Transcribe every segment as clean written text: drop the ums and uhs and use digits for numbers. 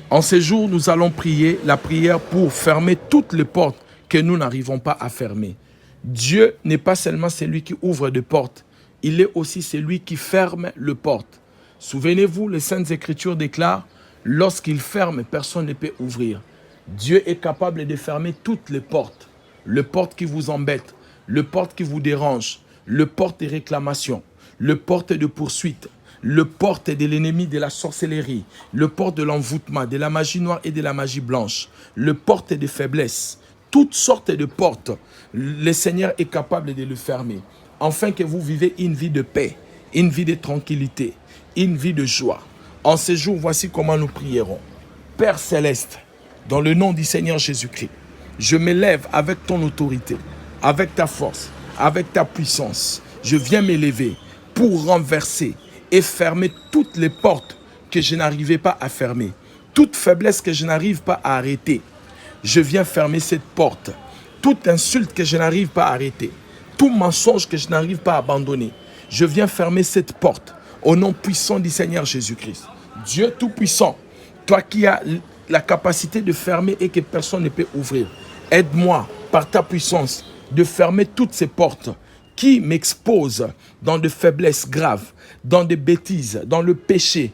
En ces jours, nous allons prier la prière pour fermer toutes les portes que nous n'arrivons pas à fermer. Dieu n'est pas seulement celui qui ouvre des portes, il est aussi celui qui ferme les portes. Souvenez-vous, les Saintes Écritures déclarent, lorsqu'il ferme, personne ne peut ouvrir. Dieu est capable de fermer toutes les portes qui vous embêtent, les portes qui vous dérangent, les portes de réclamation, les portes de poursuite, le porte de l'ennemi de la sorcellerie, le porte de l'envoûtement, de la magie noire et de la magie blanche, le porte de faiblesse, toutes sortes de portes, le Seigneur est capable de le fermer, afin que vous vivez une vie de paix, une vie de tranquillité, une vie de joie. En ce jour, voici comment nous prierons. Père céleste, dans le nom du Seigneur Jésus-Christ, je m'élève avec ton autorité, avec ta force, avec ta puissance. Je viens m'élever pour renverser et fermer toutes les portes que je n'arrivais pas à fermer. Toute faiblesse que je n'arrive pas à arrêter, je viens fermer cette porte. Toute insulte que je n'arrive pas à arrêter, tout mensonge que je n'arrive pas à abandonner, je viens fermer cette porte au nom puissant du Seigneur Jésus-Christ. Dieu Tout-Puissant, toi qui as la capacité de fermer et que personne ne peut ouvrir, aide-moi par ta puissance de fermer toutes ces portes qui m'exposent dans de faiblesses graves, dans des bêtises, dans le péché,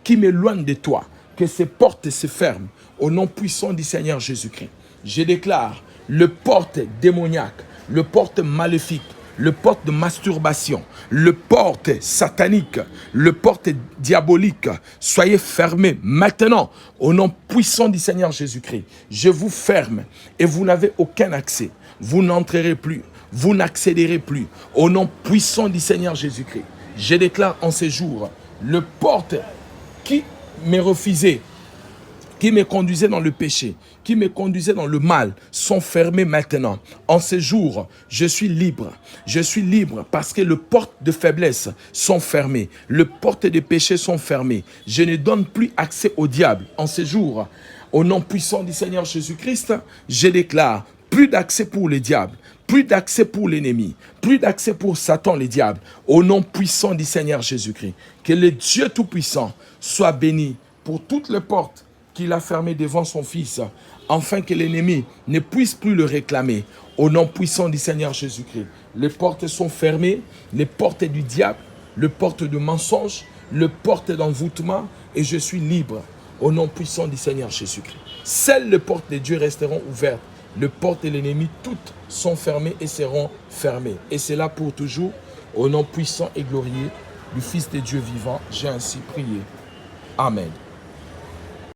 qui m'éloignent de toi. Que ces portes se ferment au nom puissant du Seigneur Jésus-Christ. Je déclare le porte démoniaque, le porte maléfique, le porte de masturbation, le porte satanique, le porte diabolique, soyez fermés maintenant au nom puissant du Seigneur Jésus-Christ. Je vous ferme et vous n'avez aucun accès. Vous n'entrerez plus, vous n'accéderez plus au nom puissant du Seigneur Jésus-Christ. Je déclare en ces jours, le porte qui m'est refusé, qui me conduisait dans le péché, qui me conduisait dans le mal, sont fermés maintenant. En ces jours, je suis libre. Je suis libre parce que les portes de faiblesse sont fermées. Les portes de péché sont fermées. Je ne donne plus accès au diable. En ces jours, au nom puissant du Seigneur Jésus-Christ, je déclare plus d'accès pour le diable, plus d'accès pour l'ennemi, plus d'accès pour Satan, le diable. Au nom puissant du Seigneur Jésus-Christ, que le Dieu Tout-Puissant soit béni pour toutes les portes qu'il a fermé devant son Fils, afin que l'ennemi ne puisse plus le réclamer. Au nom puissant du Seigneur Jésus-Christ, les portes sont fermées, les portes du diable, les portes de mensonge, les portes d'envoûtement, et je suis libre. Au nom puissant du Seigneur Jésus-Christ. Seules les portes de Dieu resteront ouvertes. Les portes de l'ennemi, toutes sont fermées et seront fermées. Et c'est là pour toujours. Au nom puissant et glorieux du Fils de Dieu vivant, j'ai ainsi prié. Amen.